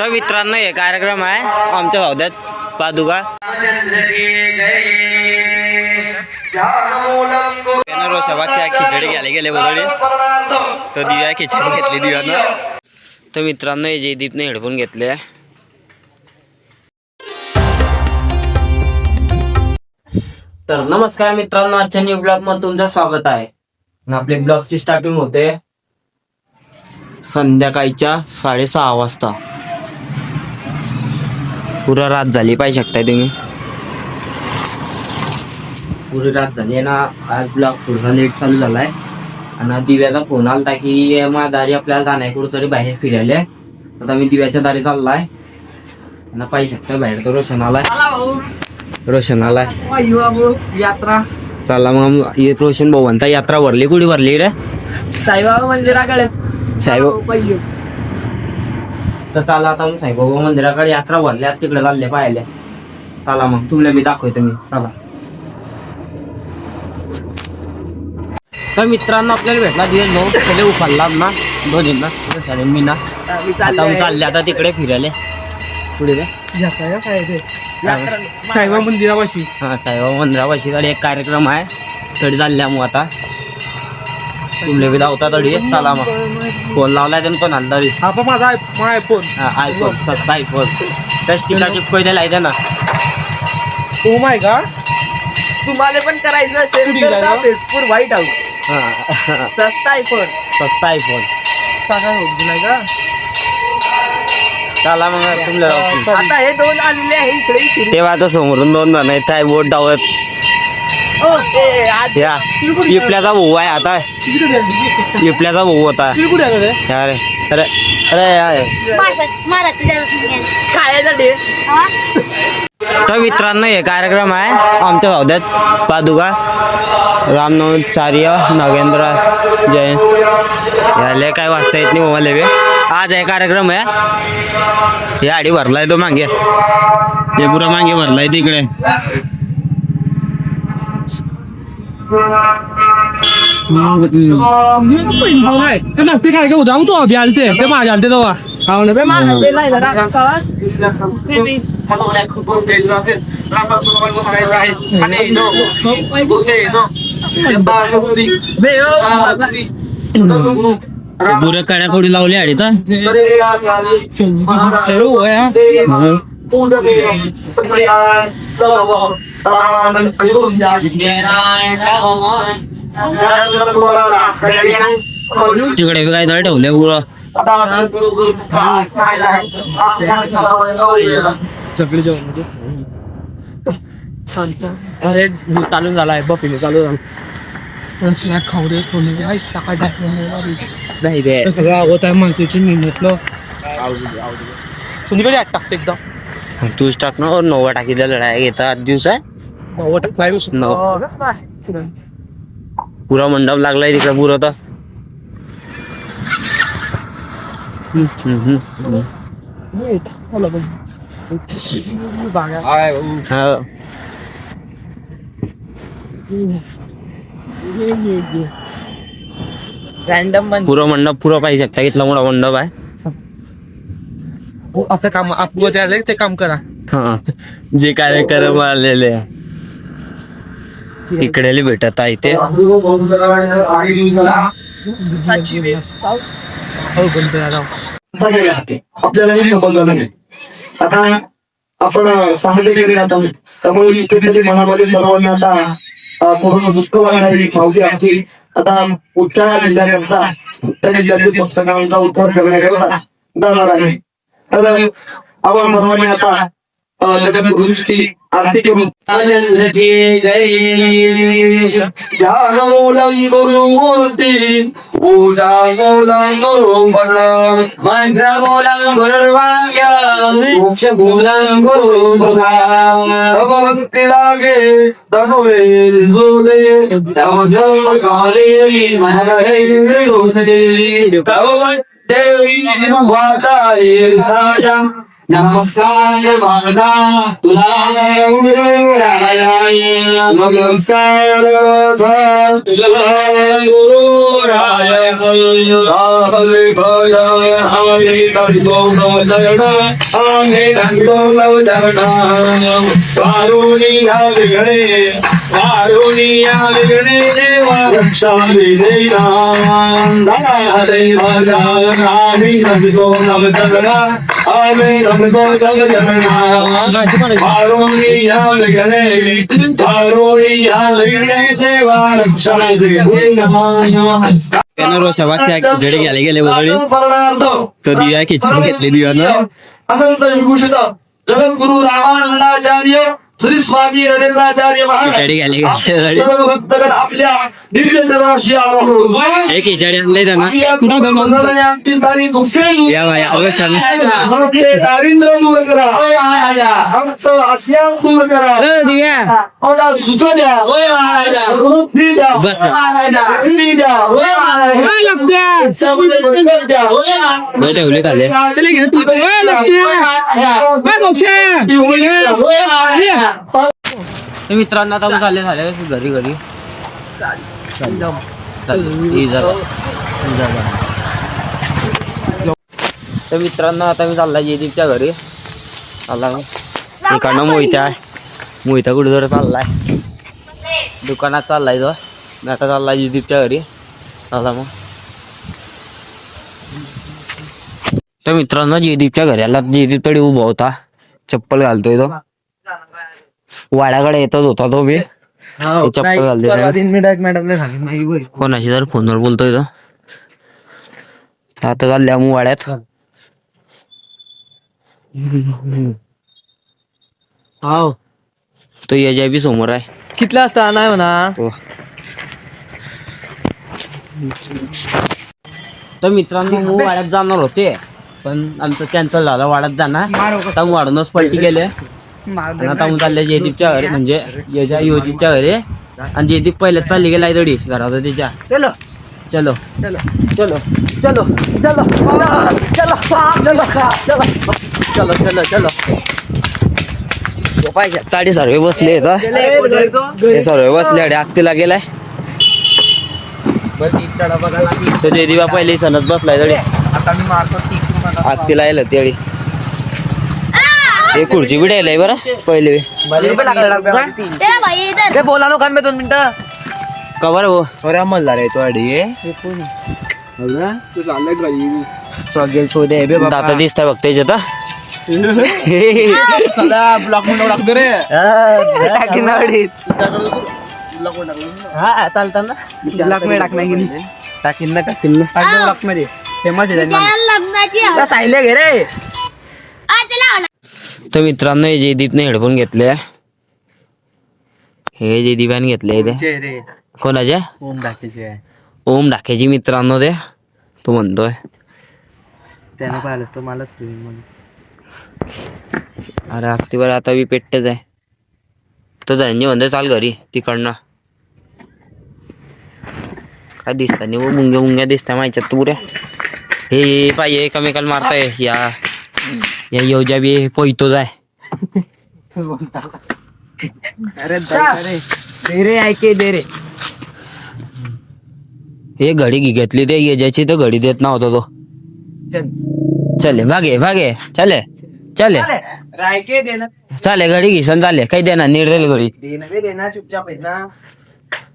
तर मित्रांनो हे कार्यक्रम आहे आमच्या सौद्यात पादुका खिचडी घ्यायला गेले बदडी तर दिव्या खिचडी घेतली दिव्यानं. तर मित्रांनो हे जयदीपने हेडफोन घेतले. तर नमस्कार मित्रांनो, आजच्या न्यू ब्लॉग मध्ये तुमचं स्वागत आहे. आपले ब्लॉगची स्टार्टिंग होते संध्याकाळच्या 6:30 वाजता. पुरा रात झाली पाहिजे शकताय तुम्ही. पुरी रात झाली आहे ना. आज ब्लॉग थोडासा लेट चालू झालाय आणि दिव्याचा फोन आलता की माझ्या दारी आपल्याला जाणार कुठेतरी बाहेर फिरायला. आता मी दिव्याच्या दारी चाललाय आणि पाहिजे शकता बाहेर तर रोशन आलाय यात्रा. चला मग रोशन भाऊ म्हणता यात्रा भरली. कुठे भरली रे? साईबाबा मंदिराकडे. साईबाबा तर चला आता मग साईबाबा मंदिराकडे यात्रा भरल्या तिकडे चालले पाहिले. चला मग तुम्हाला मी दाखवतो मी. चला तर मित्रांनो आपल्याला भेटला दिवस भाऊ सगळे उफारला ना दोन्हींना साडे मी ना आता चालले आता तिकडे फिरायला. पुढे साईबाबा मंदिरापाशी. हा साईबाबा मंदिरापाशी तरी एक कार्यक्रम आहे तरी चालल्या मग आता तुमले बी धावता तरी. चला मग फोन लावलाय त्यांनी पण आला तरी माझा आयफोन. आयफोन सस्ता आयफोन त्याच तिकडे चिपकोय द्यायला आहे ना. ओ माय गॉड, तुम्हाला पण करायचं असेल तर फेसबुक व्हाईट हाऊस. सस्ता आयफोन टाका होत नाही का. चला मग तुमल्या आता हे दोन आलेले आहे इकडे. तेव्हा आता समोरून 2 जण आहेत काय बोट डावत. या इपल्याचा भाऊ आहे आता. इपल्याचा भाऊ होता. अरे अरे अरे तर मित्रांनो हे कार्यक्रम आहे आमच्या सौद्यात पादुका रामनवचार्य नागेंद्र जैन याले काय वाचता येत नाही मोबाईल बी. आज आहे कार्यक्रम आहे. हे आडी भरलाय तो मागे. हे पुरा मागे भरलाय तिकडे. ते काय होता तो अभि आलते ते माझ्या आलते तेव्हा. पुऱ्या कड्या खोडी लावली आडी तर तिकडे काय तरी ठेवले पुरं सगळी जेवण. अरे चालू झालाय बपिले चालू झालं. खाऊ दे नाही रे सगळं आवत आहे माणसाची निघतलं. सुनीकडे आठ टाकते एकदम. तूच टाक ना. और 9 टाकीला लढाई घेता 8 दिवस आहे. पुरा मंडप लागलाय तिकडे पुरा. तर रॅन्डम पुरा मंडप पुरा पाहिजे शकता. इथला मोठा मंडप आहे. आता काम आपण ते काम करा. हा जे कार्यक्रम आलेले इकडे भेटत आहे ते. आपल्याला आता आपण सांगितले समोर मनामध्ये सर्वांनी आता कोरोना दुःख वाढणारी मावली आहे. आता उच्चार जिल्ह्याकरता उत्तर जिल्ह्यातील पक्षकांचा उद्धार करण्याकरता जाणार आहे. तर आपण सर्वांनी आता त्याच्या दृष्टी आरती करू. नमस्कार माझा तुला नमस्कार तुला खिचडी गेले गेले वगैरे तो दिव्या खिचडी घेतली दिव्यानं अनंत विभूषित जगद्गुरु रामानंदाचार्य श्री स्वामी नरेंद्राचार्य खिचडी गेले गेले भक्तगण आपल्या दिव्य जलाशी आलो एक खिचडी आणले त्यांना या बाई अवश्य दारिद्र्य दूर करा भक्त आसिया दूर करा दिव्या सुख द्या वृद्धी द्या बस हिंदी द्या नाही ठेवले खाले मित्रांनो आता झाले झाले घरी घरी तर मित्रांनो आता मी चालला जयदीपच्या घरी चालला इकडनं मोहिता कुठे जर चाललाय दुकानात चाललाय तो मी आता चालला जयदीपच्या घरी चालला मग तर मित्रांनो जयदीपच्या घरी आला जयदीप तरी उभा होता चप्पल घालतोय तो वाड्याकडे येतच होता तो मी चप्पल घालतोय कोणाशी जर फोनवर बोलतोय तो आता चालल्या मग वाड्यात हाव तो याच्या बी समोर आहे कितला असता नाही म्हणा हो. तर मित्रांनो मग वाड्यात जाणार होते पण आमचं कॅन्सल झालं वाड्यात जाणार आता वाढूनच पलटी गेले आणि आता मग चालले जयदीपच्या घरी म्हणजे याच्या योजीच्या घरी आणि जयदीप पहिलेच चालली गेलाय तडी घरात त्याच्या चलो चलो चलो चलो चलो चलो चलो चलो चलो साडी सर्वे बसले सर्वे बसले आगतीला गेलाय तो जयदीपा पहिले सणच बसलाय तडी आता मी मारतो 30 रुपये आगतीला यायला त्यावेळी हे खुर्ची बी द्यायला बरं पहिले बोला नो कान में 2 मिनिटं कवर हो अरे अमलदार आहे तो अडी दाता दिसताय बघ त्याच्यात ब्लॉक म्हणून टाकतो रे हा चालता ना ब्लॉक मध्ये टाकणार गेली टाकीन ना ब्लॉक मध्ये फेमस आहे सायले घे रे तर मित्रांनो हे जयदीपने हेडफोन घेतले हे जयदीपाने घेतले इथे कोणाचे ओम डाकेचे ओम ढाकेची मित्रांनो ते तो म्हणतोय त्यानं पाहिलं तो मला अरे हफ्तीभर आता बी पेटतेच आहे तो धन्य म्हणतोय चाल घरी तिकडनं काय दिसता नाही वो मुंग्या मुंग्या दिसता माहिती पुऱ्या हे पाहिजे एकमेकाला मारताय या योजा बी पोयतोच आहे अरे दे रे ऐके दे रे हे घडी घेतली ते येजाची तर घडी देत नव्हता तो चले भागे भागे चले चले रायके देना चाले घडी घिसन चाले काही देणार निर्देल घडी देना चुपचाप आहे ना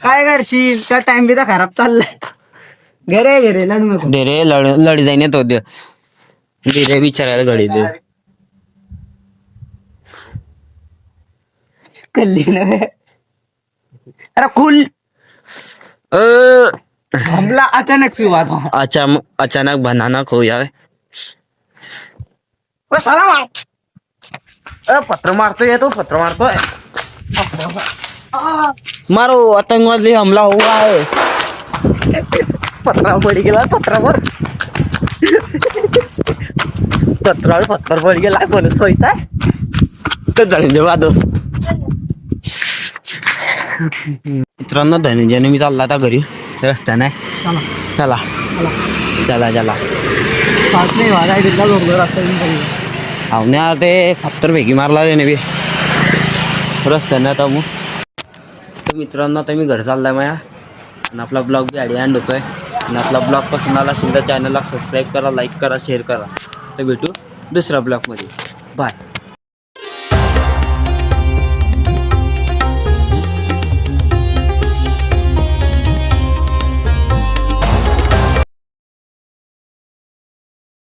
काय करशील त्या टाइम बी तर खराब चाललाय घरे घरे लढू नको दे रे लढी जाईन येतो दे रे विचारायला घडी दे कल्ली नव्हे अरे खुल हमला अचानक से हुआ था अचानक बनाना खो यार पत्र मारतोय तो पत्र मारतोय मारो आतंकवादी हमला हुआ है पत्रा पड गेला पत्रावर पत्रावर पत्तर पड गेला कोण सोयचा तर धनंजय वादो मित्रांनो धनंजयने मी चालला आता घरी रस्त्याने चला चला चला पास नाही वाजा तिथला बरोबर आता आवण्या ते फत्तर भेगी मारला रे नेबी रस्त्यानं आता मग. तर मित्रांनो आता मी घर चाललाय माया आणि आपला ब्लॉग बी आधी एंड होतोय. आणि आपला ब्लॉग पसंत आला असेल तर चॅनलला सबस्क्राईब करा, लाईक करा, शेअर करा. तर भेटू दुसऱ्या ब्लॉगमध्ये. बाय.